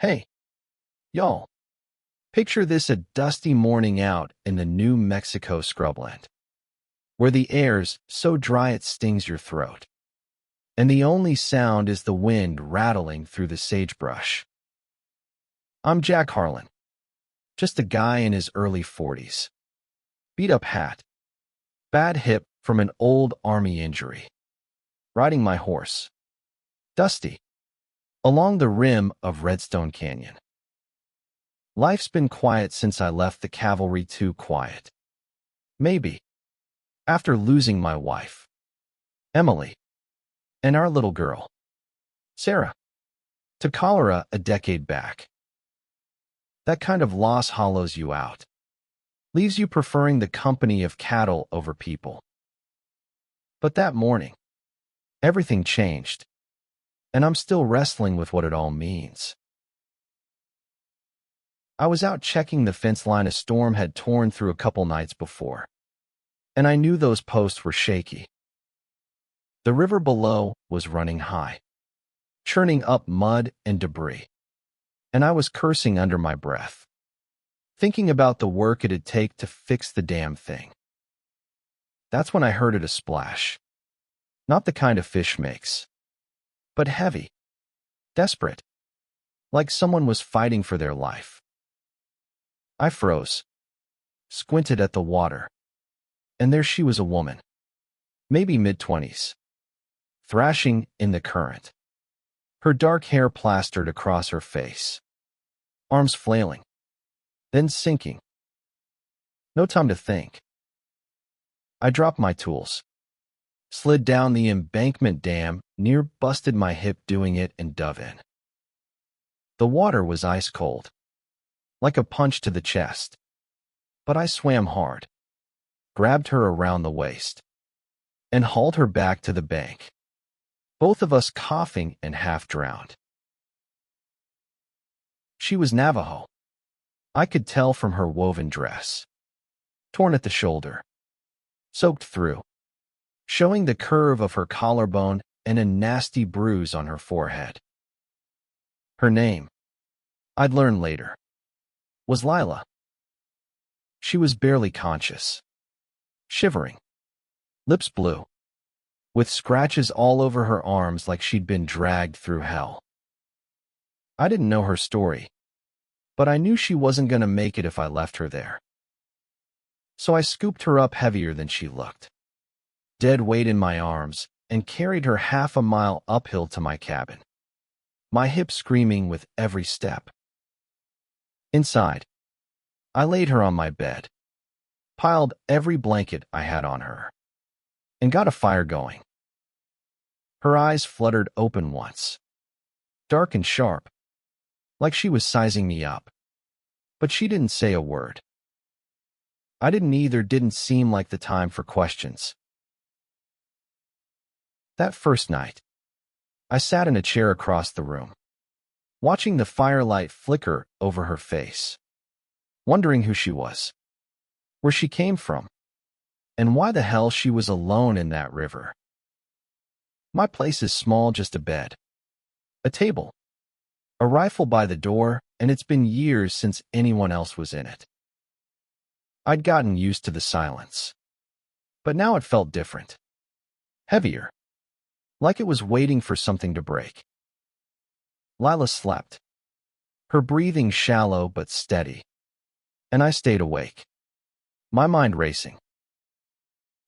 Hey, y'all, picture this: a dusty morning out in the New Mexico scrubland, where the air's so dry it stings your throat, and the only sound is the wind rattling through the sagebrush. I'm Jack Harlan, just a guy in his early 40s, beat-up hat, bad hip from an old army injury, riding my horse, Dusty, along the rim of Redstone Canyon. Life's been quiet since I left the cavalry, too quiet. Maybe, after losing my wife, Emily, and our little girl, Sarah, to cholera a decade back. That kind of loss hollows you out, leaves you preferring the company of cattle over people. But that morning, everything changed, and I'm still wrestling with what it all means. I was out checking the fence line a storm had torn through a couple nights before, and I knew those posts were shaky. The river below was running high, churning up mud and debris, and I was cursing under my breath, thinking about the work it'd take to fix the damn thing. That's when I heard it: a splash. Not the kind a fish makes, but heavy, desperate, like someone was fighting for their life. I froze, squinted at the water, and there she was, a woman, maybe mid-20s, thrashing in the current, her dark hair plastered across her face, arms flailing, then sinking. No time to think. I dropped my tools, slid down the embankment, damn near busted my hip doing it, and dove in. The water was ice cold, like a punch to the chest, but I swam hard, grabbed her around the waist, and hauled her back to the bank, both of us coughing and half drowned. She was Navajo. I could tell from her woven dress, torn at the shoulder, soaked through, showing the curve of her collarbone and a nasty bruise on her forehead. Her name, I'd learn later, was Lila. She was barely conscious, shivering, lips blue, with scratches all over her arms like she'd been dragged through hell. I didn't know her story, but I knew she wasn't going to make it if I left her there. So I scooped her up heavier than she looked, dead weight in my arms, and carried her half a mile uphill to my cabin, my hip screaming with every step. Inside, I laid her on my bed, piled every blanket I had on her, and got a fire going. Her eyes fluttered open once, dark and sharp, like she was sizing me up, but she didn't say a word. I didn't either. Didn't seem like the time for questions. That first night, I sat in a chair across the room, watching the firelight flicker over her face, wondering who she was, where she came from, and why the hell she was alone in that river. My place is small: just a bed, a table, a rifle by the door, and it's been years since anyone else was in it. I'd gotten used to the silence, but now it felt different, heavier, like it was waiting for something to break. Lila slept, her breathing shallow but steady, and I stayed awake, my mind racing.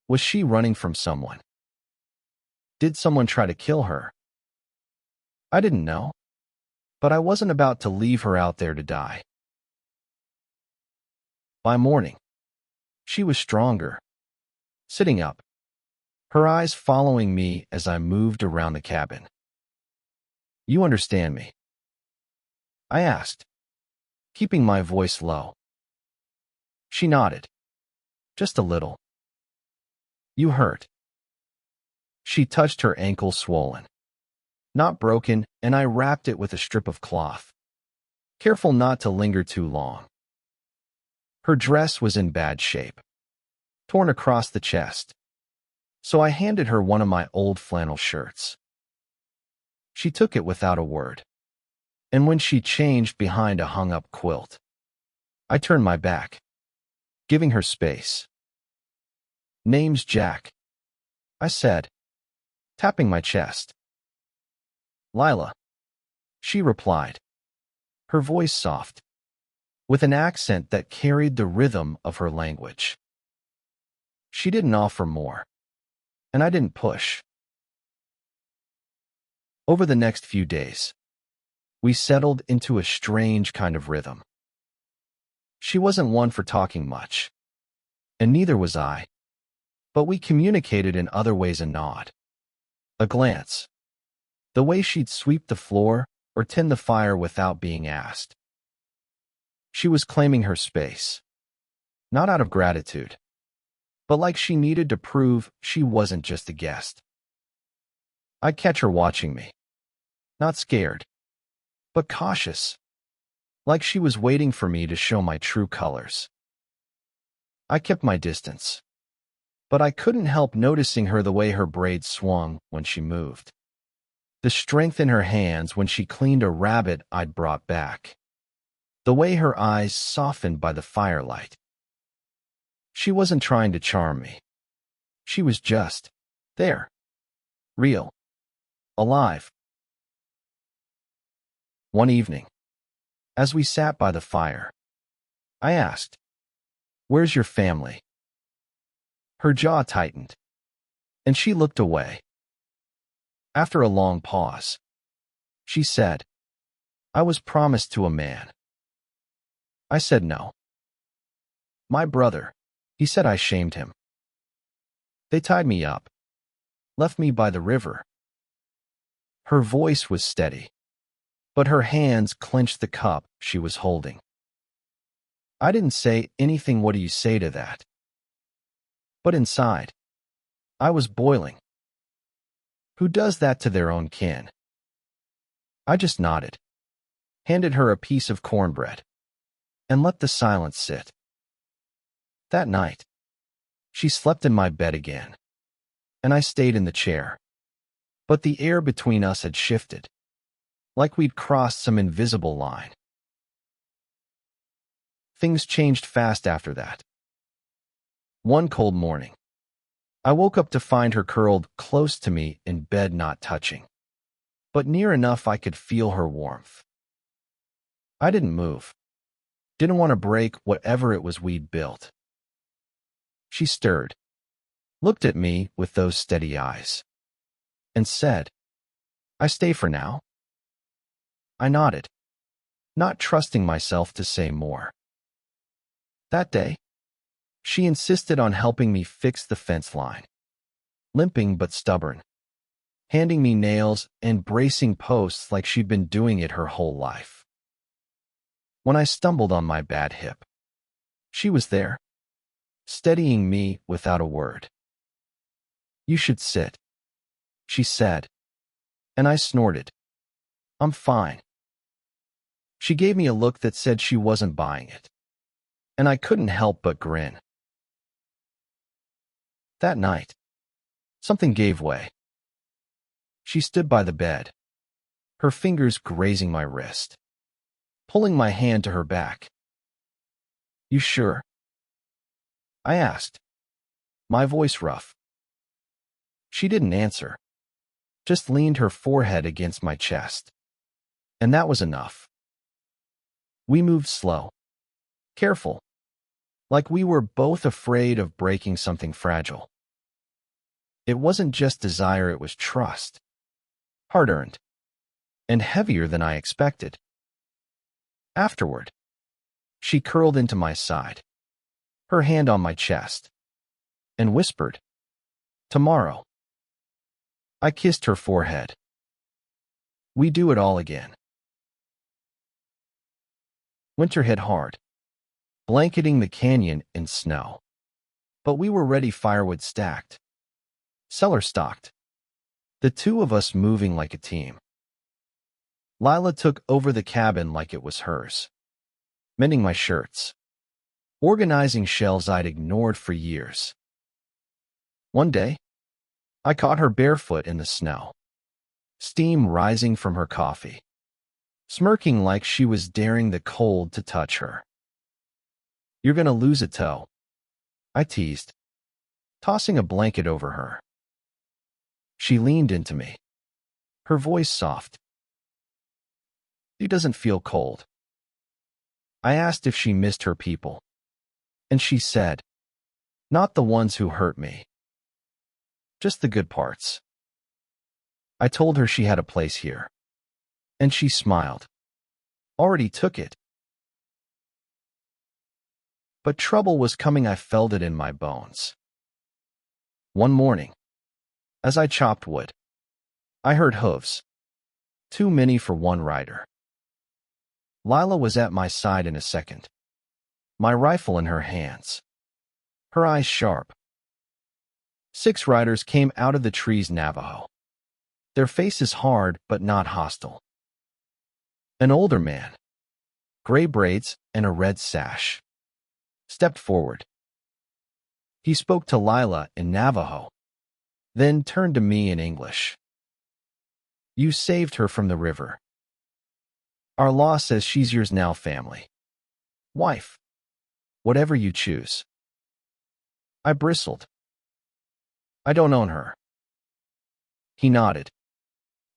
Was she running from someone? Did someone try to kill her? I didn't know, but I wasn't about to leave her out there to die. By morning, she was stronger, sitting up, her eyes following me as I moved around the cabin. "You understand me?" I asked, keeping my voice low. She nodded, just a little. "You hurt?" She touched her ankle, swollen, not broken, and I wrapped it with a strip of cloth, careful not to linger too long. Her dress was in bad shape, torn across the chest, so I handed her one of my old flannel shirts. She took it without a word, And when she changed behind a hung-up quilt, I turned my back, giving her space. "Name's Jack," I said, tapping my chest. "Lila," she replied, her voice soft, with an accent that carried the rhythm of her language. She didn't offer more, and I didn't push. Over the next few days, we settled into a strange kind of rhythm. She wasn't one for talking much, and neither was I, but we communicated in other ways: a nod, a glance, the way she'd sweep the floor or tend the fire without being asked. She was claiming her space, not out of gratitude, but like she needed to prove she wasn't just a guest. I'd catch her watching me, not scared, but cautious, like she was waiting for me to show my true colors. I kept my distance, but I couldn't help noticing the way her braids swung when she moved, the strength in her hands when she cleaned a rabbit I'd brought back, the way her eyes softened by the firelight. She wasn't trying to charm me. She was just there, real, alive. One evening, as we sat by the fire, I asked, "Where's your family?" Her jaw tightened, and she looked away. After a long pause, she said, "I was promised to a man." I said no. "My brother," he said. I shamed him. "They tied me up, left me by the river." Her voice was steady, but her hands clenched the cup she was holding. I didn't say anything. "What do you say to that?" But inside, I was boiling. Who does that to their own kin? I just nodded, handed her a piece of cornbread, and let the silence sit. That night, she slept in my bed again, and I stayed in the chair. But the air between us had shifted, like we'd crossed some invisible line. Things changed fast after that. One cold morning, I woke up to find her curled close to me in bed, not touching, but near enough I could feel her warmth. I didn't move, didn't want to break whatever it was we'd built. She stirred, looked at me with those steady eyes, and said, "I stay for now?" I nodded, not trusting myself to say more. That day, she insisted on helping me fix the fence line, limping but stubborn, handing me nails and bracing posts like she'd been doing it her whole life. When I stumbled on my bad hip, she was there, steadying me without a word. "You should sit," she said, and I snorted. "I'm fine." She gave me a look that said she wasn't buying it, and I couldn't help but grin. That night, something gave way. She stood by the bed, her fingers grazing my wrist, pulling my hand to her back. "You sure?" I asked, my voice rough. She didn't answer, just leaned her forehead against my chest, and that was enough. We moved slow, careful, like we were both afraid of breaking something fragile. It wasn't just desire, it was trust, hard-earned, and heavier than I expected. Afterward, she curled into my side, her hand on my chest, and whispered, "Tomorrow." I kissed her forehead. We do it all again. Winter hit hard, blanketing the canyon in snow. But we were ready, firewood stacked, cellar stocked, the two of us moving like a team. Lila took over the cabin like it was hers, mending my shirts, organizing shelves I'd ignored for years. One day, I caught her barefoot in the snow, steam rising from her coffee, smirking like she was daring the cold to touch her. "You're gonna lose a toe," I teased, tossing a blanket over her. She leaned into me, her voice soft. "It doesn't feel cold." I asked if she missed her people, and she said, "Not the ones who hurt me. Just the good parts." I told her she had a place here, and she smiled. "Already took it." But trouble was coming. I felt it in my bones. One morning, as I chopped wood, I heard hooves. Too many for one rider. Lila was at my side in a second, my rifle in her hands, her eyes sharp. 6 riders came out of the trees, Navajo, their faces hard but not hostile. An older man, gray braids and a red sash, stepped forward. He spoke to Lila in Navajo, then turned to me in English. "You saved her from the river. Our law says she's yours now, family. Wife. Whatever you choose." I bristled. "I don't own her." He nodded,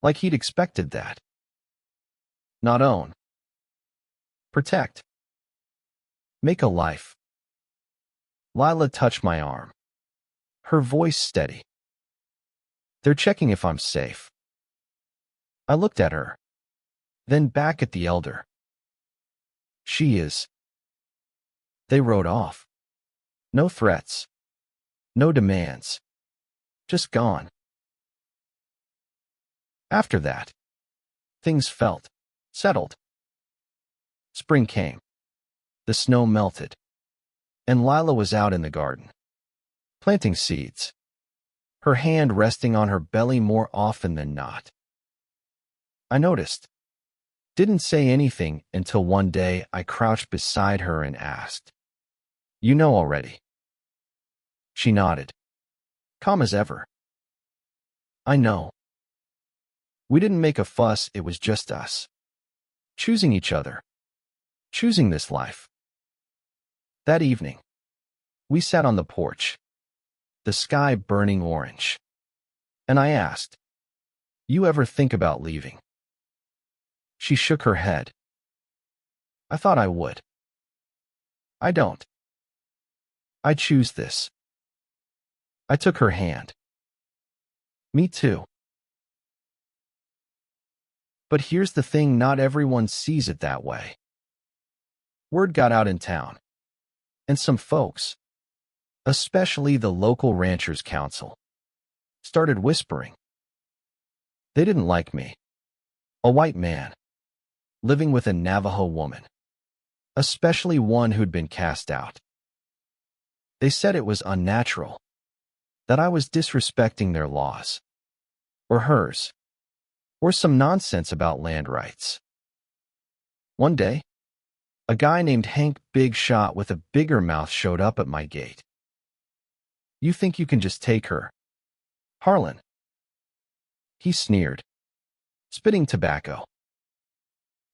like he'd expected that. "Not own. Protect. Make a life." Lila touched my arm, her voice steady. "They're checking if I'm safe." I looked at her, then back at the elder. "She is." They rode off. No threats. No demands. Just gone. After that, things felt settled. Spring came. The snow melted, and Lila was out in the garden, planting seeds, her hand resting on her belly more often than not. I noticed. Didn't say anything until one day I crouched beside her and asked, "You know already?" She nodded, calm as ever. "I know. We didn't make a fuss, it was just us. Choosing each other. Choosing this life." That evening, we sat on the porch, the sky burning orange. And I asked, "You ever think about leaving?" She shook her head. "I thought I would." "I don't. I choose this." I took her hand. "Me too." But here's the thing, not everyone sees it that way. Word got out in town, and some folks, especially the local Ranchers Council, started whispering. They didn't like me, a white man, living with a Navajo woman, especially one who'd been cast out. They said it was unnatural, that I was disrespecting their laws, or hers, or some nonsense about land rights. One day, a guy named Hank Big Shot with a bigger mouth showed up at my gate. "You think you can just take her, Harlan?" He sneered, spitting tobacco.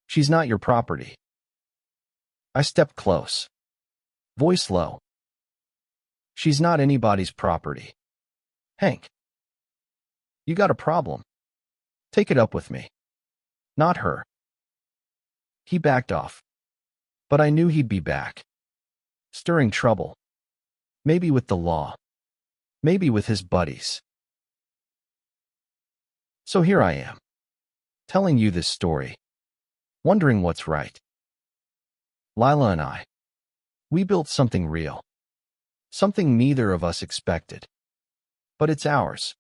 "She's not your property." I stepped close, voice low. "She's not anybody's property. Hank, you got a problem. Take it up with me, not her." He backed off, but I knew he'd be back, stirring trouble, maybe with the law, maybe with his buddies. So here I am, telling you this story, wondering what's right. Lila and I, we built something real, something neither of us expected, but it's ours.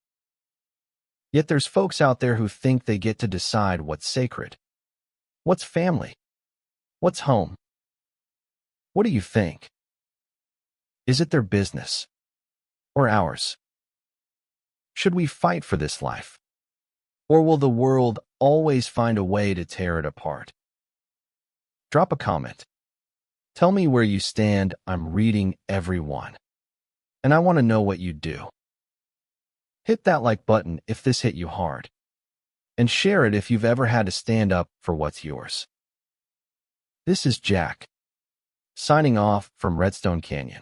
Yet there's folks out there who think they get to decide what's sacred, what's family, what's home. What do you think? Is it their business, or ours? Should we fight for this life, or will the world always find a way to tear it apart? Drop a comment. Tell me where you stand. I'm reading every one, and I want to know what you do. Hit that like button if this hit you hard. and share it if you've ever had to stand up for what's yours. This is Jack, signing off from Redstone Canyon.